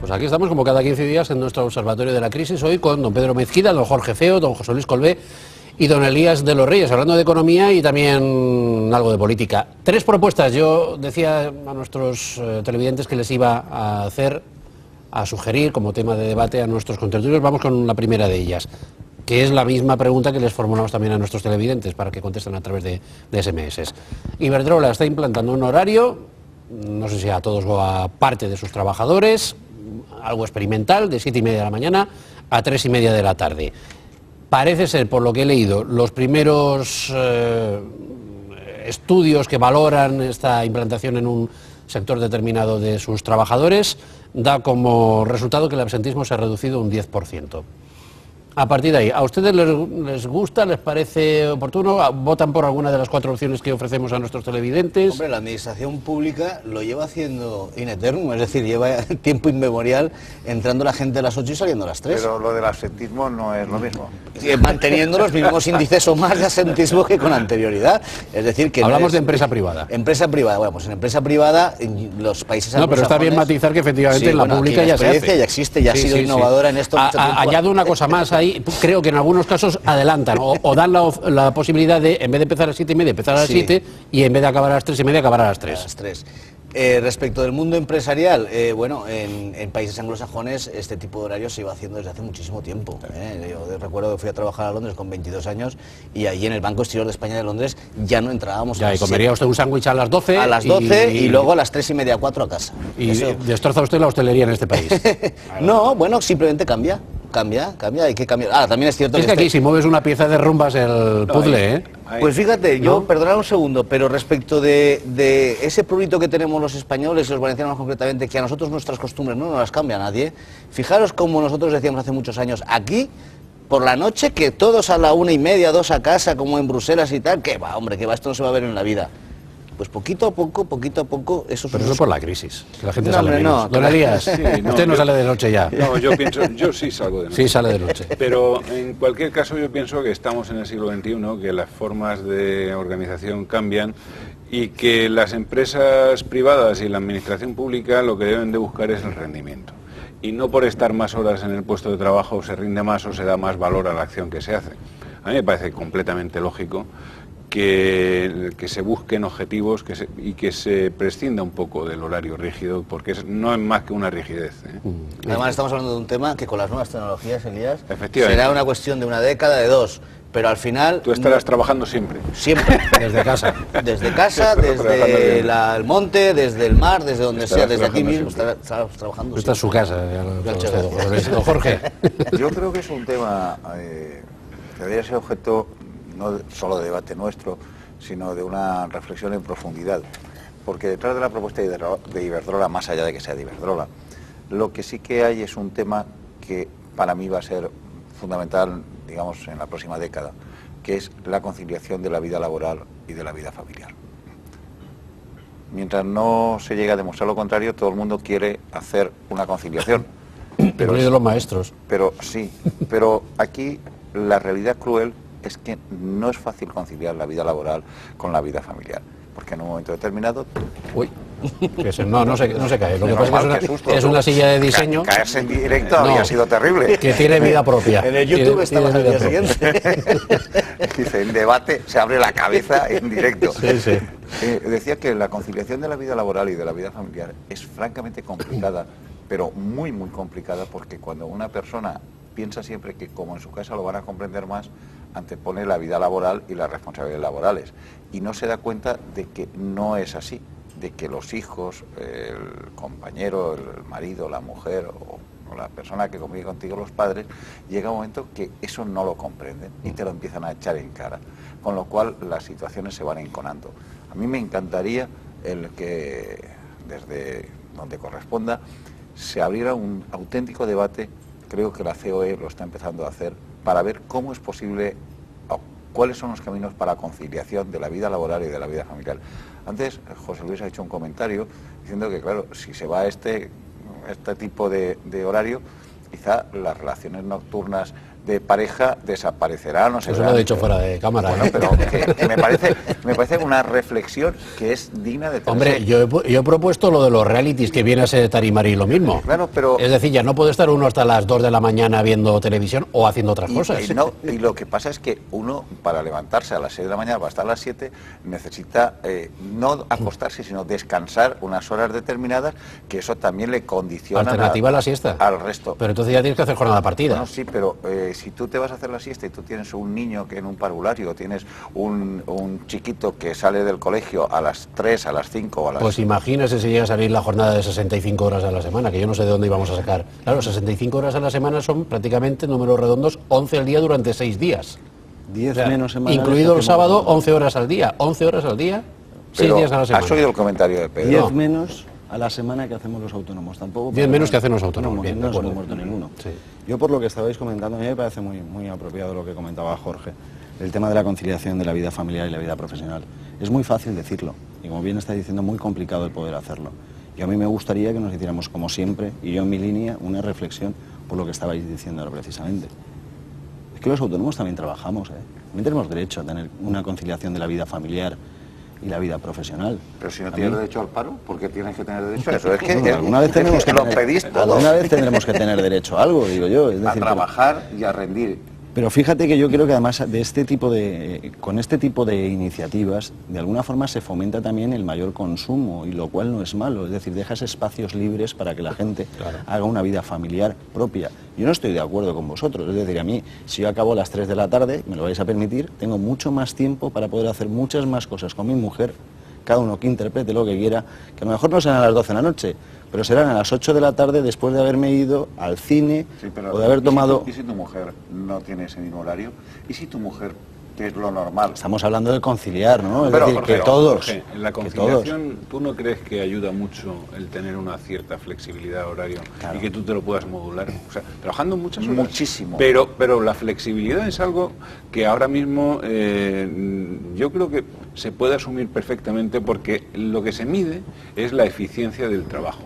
Pues aquí estamos como cada 15 días en nuestro Observatorio de la Crisis, hoy con don Pedro Mezquida, don Jorge Feo, don José Luis Colbé y don Elías de los Reyes, hablando de economía y también algo de política. 3 propuestas, yo decía a nuestros televidentes que les iba a sugerir como tema de debate a nuestros contertulios. Vamos con la primera de ellas, que es la misma pregunta que les formulamos también a nuestros televidentes para que contesten a través de SMS. Iberdrola está implantando un horario, no sé si a todos o a parte de sus trabajadores, algo experimental, de 7:30 de la mañana a 3:30 de la tarde. Parece ser, por lo que he leído, los primeros estudios que valoran esta implantación en un sector determinado de sus trabajadores, da como resultado que el absentismo se ha reducido un 10%. A partir de ahí, ¿a ustedes les gusta, les parece oportuno? ¿Votan por alguna de las 4 opciones que ofrecemos a nuestros televidentes? Hombre, la administración pública lo lleva haciendo in eternum, es decir, lleva tiempo inmemorial entrando la gente a las 8 y saliendo a las 3. Pero lo del absentismo no es lo mismo. Manteniendo los mismos índices o más de absentismo que con anterioridad. Es decir, que hablamos de empresa privada. Empresa privada, bueno, pues en empresa privada, en los países anglosajones... No, pero está bien matizar que efectivamente en la pública ya se hace. Ya existe, ya ha sido innovadora en esto. Añado una cosa más ahí. Creo que en algunos casos adelantan o dan la posibilidad de, en vez de empezar a las 7:30, empezar a las 7, y en vez de acabar a las 3:30, acabar a las 3. A las 3. Respecto del mundo empresarial, bueno, en países anglosajones este tipo de horarios se iba haciendo desde hace muchísimo tiempo. Yo recuerdo que fui a trabajar a Londres con 22 años y allí en el Banco Exterior de España de Londres ya no entrábamos. Ya, y comería usted un sándwich a las 12. A las 12 y luego a las 3:30, 4 a casa. Y eso destroza usted la hostelería en este país. No, bueno, simplemente cambia, hay que cambiar. Ahora, también es cierto que aquí si mueves una pieza derrumbas el puzzle, ¿eh? Pues fíjate, yo, perdonad un segundo, pero respecto de ese prurito que tenemos los españoles y los valencianos más concretamente, que a nosotros nuestras costumbres no nos las cambia nadie, fijaros como nosotros decíamos hace muchos años, aquí, por la noche, que todos a la 1:30, 2 a casa, como en Bruselas y tal, que va, hombre, que va, esto no se va a ver en la vida. Pues poquito a poco, eso... Pero eso por la crisis, que la gente sale menos. Don Elías, usted no sale de noche ya. No, yo sí salgo de noche. Sí sale de noche. Pero en cualquier caso yo pienso que estamos en el siglo XXI, que las formas de organización cambian y que las empresas privadas y la administración pública lo que deben de buscar es el rendimiento. Y no por estar más horas en el puesto de trabajo se rinde más o se da más valor a la acción que se hace. A mí me parece completamente lógico que se busquen objetivos y que se prescinda un poco del horario rígido, porque no es más que una rigidez. Además estamos hablando de un tema que con las nuevas tecnologías, Elías, será una cuestión de una década, de 2, pero al final... Tú estarás trabajando siempre. Siempre. Desde casa. Desde casa, desde el monte, desde el mar, desde donde sea, desde aquí mismo, estarás trabajando. Esta es su casa, don Jorge. Yo creo que es un tema que debería ser objeto no solo de debate nuestro, sino de una reflexión en profundidad, porque detrás de la propuesta de Iberdrola, más allá de que sea de Iberdrola, lo que sí que hay es un tema que para mí va a ser fundamental, digamos, en la próxima década, que es la conciliación de la vida laboral y de la vida familiar. Mientras no se llegue a demostrar lo contrario, todo el mundo quiere hacer una conciliación. Pero de los maestros. Pero sí, pero aquí la realidad cruel es que no es fácil conciliar la vida laboral con la vida familiar, porque en un momento determinado... Uy, no se cae. Lo que pasa es que es una silla de diseño... Caerse en directo había sido terrible. Que tiene vida propia. En el YouTube estamos al día siguiente. Dice, en debate se abre la cabeza en directo. Sí. Decía que la conciliación de la vida laboral y de la vida familiar es francamente complicada, pero muy, muy complicada, porque cuando una persona piensa siempre que como en su casa lo van a comprender más, antepone la vida laboral y las responsabilidades laborales y no se da cuenta de que no es así, de que los hijos, el compañero, el marido, la mujer o la persona que convive contigo, los padres, llega un momento que eso no lo comprenden y te lo empiezan a echar en cara, con lo cual las situaciones se van enconando. A mí me encantaría el que desde donde corresponda se abriera un auténtico debate, creo que la COE lo está empezando a hacer, para ver cómo es posible, cuáles son los caminos para la conciliación de la vida laboral y de la vida familiar. Antes José Luis ha hecho un comentario diciendo que, claro, si se va a este tipo de horario, quizá las relaciones nocturnas de pareja desaparecerá, no sé. Eso lo he dicho fuera de cámara. Bueno, pero que me parece una reflexión que es digna de tener. Hombre, yo he propuesto lo de los realities, que viene a ser Tarimari lo mismo. Claro, pero... Es decir, ya no puede estar uno hasta las 2 de la mañana viendo televisión o haciendo otras cosas. Y lo que pasa es que uno, para levantarse a las 6 de la mañana, para estar a las 7, necesita no acostarse, sino descansar unas horas determinadas, que eso también le condiciona... Alternativa a la siesta. Al resto. Pero entonces ya tienes que hacer jornada partida. Bueno, sí, pero si tú te vas a hacer la siesta y tú tienes un niño que en un parvulario, tienes un chiquito que sale del colegio a las 3, a las 5 o a las... Pues imagínese si llega a salir la jornada de 65 horas a la semana, que yo no sé de dónde íbamos a sacar. Claro, 65 horas a la semana son prácticamente, números redondos, 11 al día durante 6 días. 10 menos semanales. Incluido el sábado, 11 horas al día. 11 horas al día, 6 días a la semana. ¿Has oído el comentario de Pedro? 10 menos a la semana que hacemos los autónomos. Tampoco 10 menos que hacen los autónomos. Bien, no de nos acuerdo. hemos muerto ninguno. Sí. Yo, por lo que estabais comentando, a mí me parece muy apropiado lo que comentaba Jorge, el tema de la conciliación de la vida familiar y la vida profesional. Es muy fácil decirlo y, como bien está diciendo, muy complicado el poder hacerlo. Y a mí me gustaría que nos hiciéramos, como siempre, y yo en mi línea, una reflexión por lo que estabais diciendo ahora precisamente. Es que los autónomos también trabajamos, también tenemos derecho a tener una conciliación de la vida familiar y la vida profesional. Pero si no tienes derecho al paro, ¿por qué tienes que tener derecho a eso? Es que bueno, alguna vez tenemos que lo pedís todo. alguna vez tendremos que tener derecho a algo, digo yo. Es decir, a trabajar y a rendir. Pero fíjate que yo creo que además de este tipo con este tipo de iniciativas, de alguna forma se fomenta también el mayor consumo, y lo cual no es malo. Es decir, dejas espacios libres para que la gente haga una vida familiar propia. Yo no estoy de acuerdo con vosotros. Es decir, a mí, si yo acabo a las 3 de la tarde, me lo vais a permitir, tengo mucho más tiempo para poder hacer muchas más cosas con mi mujer, cada uno que interprete lo que quiera, que a lo mejor no serán a las 12 de la noche, pero serán a las 8 de la tarde después de haberme ido al cine o de haber tomado... ¿Y si tu mujer no tiene ese mismo horario? ¿Y si tu mujer, que es lo normal? Estamos hablando de conciliar, ¿no? Es Pero, decir, Jorge, que todos... Jorge, en la conciliación, ¿tú no crees que ayuda mucho el tener una cierta flexibilidad horario y que tú te lo puedas modular? O sea, trabajando muchas horas. Muchísimo. Pero la flexibilidad es algo que ahora mismo yo creo que se puede asumir perfectamente, porque lo que se mide es la eficiencia del trabajo.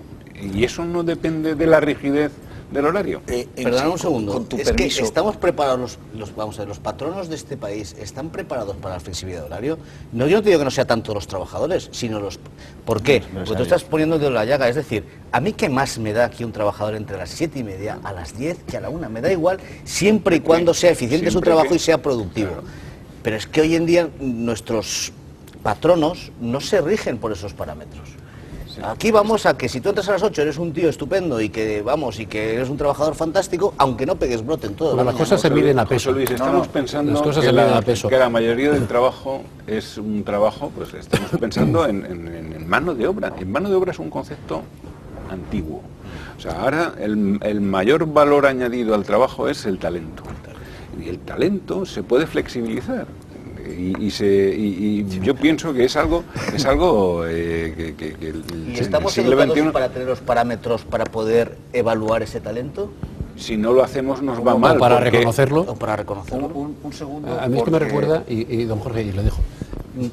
Y eso no depende de la rigidez del horario. Perdona un segundo, con tu es permiso. que estamos preparados, vamos a ver, los patronos de este país están preparados para la flexibilidad de horario. No, yo no te digo que no sea tanto los trabajadores, sino los... ¿Por qué? Porque tú estás poniendo el dedo en la llaga, es decir, a mí qué más me da que un trabajador entre las 7:30 a las 10 que a la 1, me da igual, siempre y cuando sea eficiente su trabajo y sea productivo. Claro. Pero es que hoy en día nuestros patronos no se rigen por esos parámetros. Aquí vamos a que si tú entras a las 8 eres un tío estupendo y que eres un trabajador fantástico, aunque no pegues brote en todo. Las cosas se miden a peso. Luis, estamos pensando las cosas se miden a peso. Que la mayoría del trabajo es un trabajo, pues estamos pensando en mano de obra. En mano de obra es un concepto antiguo. O sea, ahora el mayor valor añadido al trabajo es el talento. Y el talento se puede flexibilizar. Y yo pienso que es algo que ¿Y estamos educados para tener los parámetros para poder evaluar ese talento? Si no lo hacemos nos va mal. Para reconocerlo. O para reconocerlo. Un segundo. A mí es que me recuerda, y don Jorge, y lo dejo,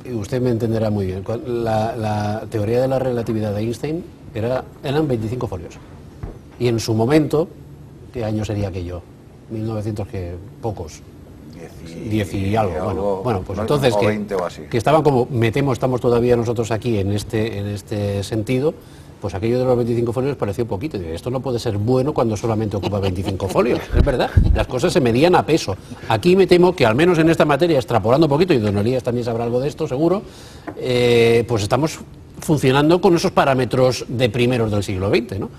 y usted me entenderá muy bien, la teoría de la relatividad de Einstein eran 25 folios. Y en su momento, ¿qué año sería aquello? 1900 que pocos. 10 y algo. Bueno, pues entonces que estaban como estamos todavía nosotros aquí en este sentido, pues aquello de los 25 folios pareció poquito. Esto no puede ser bueno cuando solamente ocupa 25 folios. Es verdad, las cosas se medían a peso. Aquí me temo que al menos en esta materia, extrapolando un poquito, y don Elías también sabrá algo de esto, seguro, pues estamos funcionando con esos parámetros de primeros del siglo XX, ¿no?